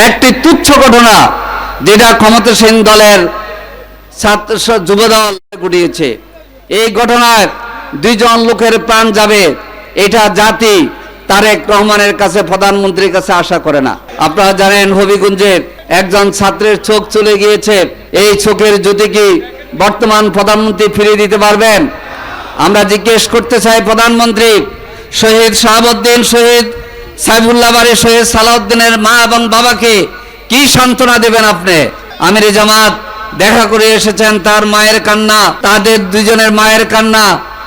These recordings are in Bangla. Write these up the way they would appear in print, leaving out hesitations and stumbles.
একটি তুচ্ছ ঘটনা যেটা ক্ষমতাসীন দলের ছাত্র যুবদল ঘটিয়েছে। এই ঘটনায় দুইজন লোকের প্রাণ যাবে, এটা জাতি তারেক রহমানের কাছে, প্রধানমন্ত্রীর কাছে আশা করে না। আপনারা জানেন হবিগঞ্জে একজন ছাত্রের চোখ চলে গিয়েছে। এই চোখের জ্যোতি কি বর্তমান প্রধানমন্ত্রী ফিরিয়ে দিতে পারবেন? আমরা জিজ্ঞেস করতে চাই প্রধানমন্ত্রী, শহীদ শাহাবুদ্দিন, শহীদ সাইফুল্লাহ বাড়ি, শহীদ সালাউদ্দিনের মা এবং বাবাকে কি সান্ত্বনা দেবেন আপনি? আমিরে জামাত দেখা করে এসেছেন, তার মায়ের কান্না, তাদের দুইজনের মায়ের কান্না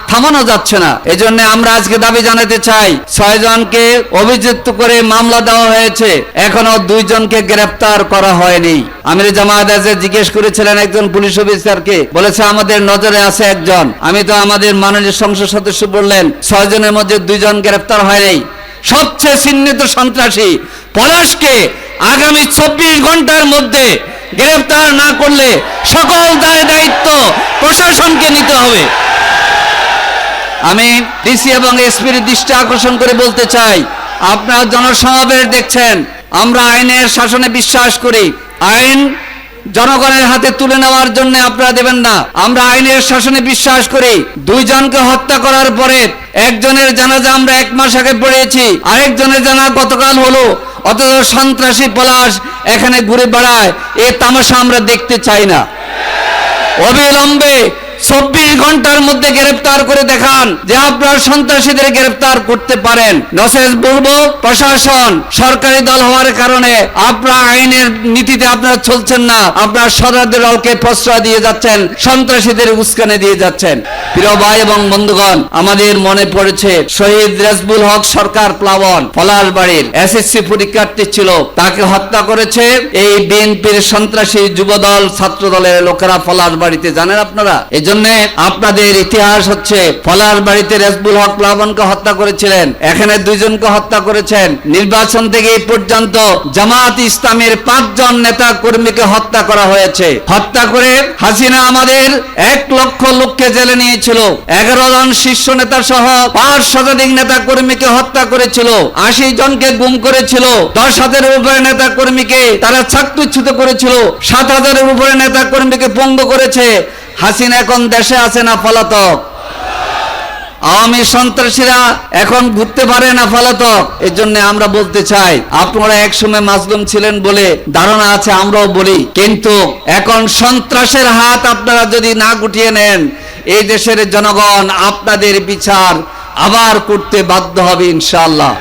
থামানো যাচ্ছে না। এজন্য আমরা আজকে দাবি জানাতে চাই, 6 জনকে অভিযুক্ত করে মামলা দেওয়া হয়েছে, এখনো 2 জনকে গ্রেফতার করা হয়নি। আমিরে জামাত এসে জিজ্ঞেস করেছিলেন একজন পুলিশ অফিসারকে, বলেছে আমাদের নজরে আছে একজন। আমি তো আমাদের মাননীয় সংসদ সদস্য বললেন 6 জনের মধ্যে 2 জন গ্রেফতার হয়নি। সবচেয়ে চিহ্নিত সন্ত্রাসী পলাশকে আগামী 24 ঘন্টার মধ্যে গ্রেফতার না করলে সকল দায়িত্ব প্রশাসনকে নিতে হবে। আমি ডিসি এবং এসপির দৃষ্টি আকর্ষণ করে বলতে চাই, আপনারা জনসমাবেশ দেখছেন, আমরা আইনের শাসনে বিশ্বাস করি। আইন জনগণের হাতে তুলে নেওয়ার জন্য আপনারা দেবেন না। আমরা আইনের শাসনে বিশ্বাস করি। 2 জনকে হত্যা করার পরে একজনের জানাজা আমরা 1 মাস আগে পড়িয়েছি, আরেকজনের জানাজা গতকাল হলো, অথচ সন্ত্রাসী পলাশ এখানে ঘুরে বেড়ায়। এই তামাশা আমরা দেখতে চাই না। অবিলম্বে 24 ঘন্টার মধ্যে গ্রেফতার করে দেখান যে আপনারা সন্ত্রাসীদের গ্রেফতার করতে পারেন। নচেত বলবো প্রশাসন সরকারি দল হওয়ার কারণে আপনারা আইনের নীতিতে আপনারা চলছেন না, আপনারা সরকারি দলকে প্রশ্রয় দিয়ে যাচ্ছেন, সন্ত্রাসীদের উস্কানি দিয়ে যাচ্ছেন। প্রিয় ভাই এবং বন্ধুগণ, আমাদের মনে পড়েছে শহীদ রেজবুল হক সরকার প্লাবন পলাশবাড়ির এসএসসি পরীক্ষার্থী ছিল, তাকে হত্যা করেছে এই বিএনপির সন্ত্রাসী যুবদল ছাত্র দলের লোকেরা পলাশবাড়িতে। জানেন আপনারা? জন্য আপনাদের ইতিহাস হচ্ছে পলাশবাড়িতে রেজবুল হক প্লাবনকে হত্যা করেছিলেন, এখানে 2 জনকে হত্যা করেছেন। নির্বাচন থেকে এই পর্যন্ত জামাত ইসলামের 5 জন নেতা কর্মীকে হত্যা করা হয়েছে। হত্যা করে হাসিনা আমাদের 1 লক্ষ লোককে জেলে নিয়েছিল, 11 জন শীর্ষ নেতা সহ 5 শতাধিক নেতা কর্মীকে হত্যা করেছিল, 80 জনকে গুম করেছিল, 10,000-এর উপরে নেতা কর্মীকে তারা চাকরিচ্যুত করেছিল, 7,000-এর উপরে নেতা কর্মীকে পঙ্গু করেছে। হাসিনা এখন দেশে আছে না পলাতক? আওয়ামী সন্ত্রাসীরা এখন ঘুরতে পারে না পলাতক? এর জন্য আমরা বলতে চাই, আপনারা একসময় মাজলুম ছিলেন বলে ধারণা আছে, আমরাও বলি, কিন্তু এখন সন্ত্রাসের হাত আপনারা যদি না গুটিয়ে নেন, এই দেশের জনগণ আপনাদের বিচার আবার করতে বাধ্য হবে ইনশাআল্লাহ।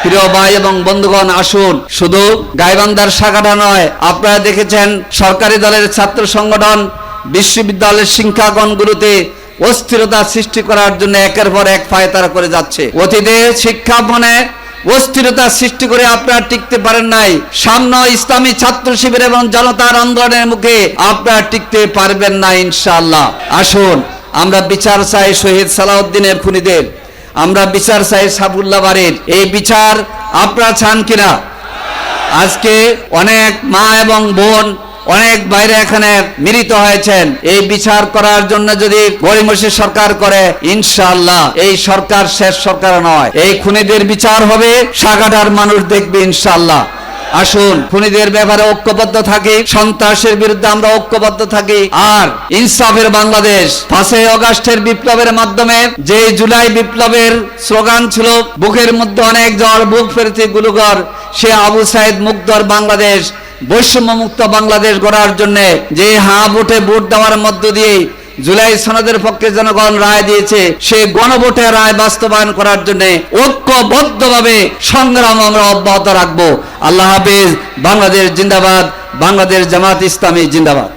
প্রিয় ভাই এবং বন্ধুগণ, আসুন, শুধু গাইবান্ধার শাখাটা নয়, আপনারা দেখেছেন সরকারি দলের ছাত্র সংগঠন বিশ্ববিদ্যালয়ের শিক্ষাগণগুলোতে অস্থিরতা সৃষ্টি করার জন্য একের পর এক ফায়তারা করে যাচ্ছে। অতীতে শিক্ষা ভবনে অস্থিরতা সৃষ্টি করে আপনারা টিকতে পারেন নাই, সামনে ইসলামী ছাত্র শিবির এবং জনতার আন্দোলনের মুখে আপনারা টিকতে পারবেন না ইনশাআল্লাহ। আসুন, আমরা বিচার চাই শহীদ সালাউদ্দিনের খুনিদের, আমরা বিচার চাই সাইফুল্লাহ বাড়ির। এই বিচার আপনারা চান কিনা? আজকে অনেক মা এবং বোন, অনেক বাইরে এখানে মিলিত হয়েছেন। এই বিচার করার জন্য যদি গড়িমসি সরকার করে, ইনশাআল্লাহ এই সরকার শেষ সরকার নয়, এই খুনিদের বিচার হবে, সাগাটার মানুষ দেখবে ইনশাআল্লাহ। আসুন, খুনিদের ব্যাপারে ঐক্যবদ্ধ থাকি, সন্ত্রাসের বিরুদ্ধে আমরা ঐক্যবদ্ধ থাকি। আর ইনসাফের বাংলাদেশ, 5ই আগস্টের বিপ্লবের মাধ্যমে যে জুলাই বিপ্লবের স্লোগান ছিল, বুকের মধ্যে অনেক জ্বর, বুক ফেরেছে গুলুগর, সে আবু সাইদ মুগ্ধর বাংলাদেশ, বৈষম্য মুক্ত বাংলাদেশ গড়ার জন্য যে ভোটে ভোট দেওয়ার মধ্য দিয়ে জুলাই সনদের পক্ষে জনগণ রায় দিয়েছে, সে গণভোটে রায় বাস্তবায়ন করার জন্য ঐক্যবদ্ধভাবে সংগ্রাম আমরা অব্যাহত রাখবো। আল্লাহ হাফেজ। বাংলাদেশ জিন্দাবাদ। বাংলাদেশ জামাত ইসলামী জিন্দাবাদ।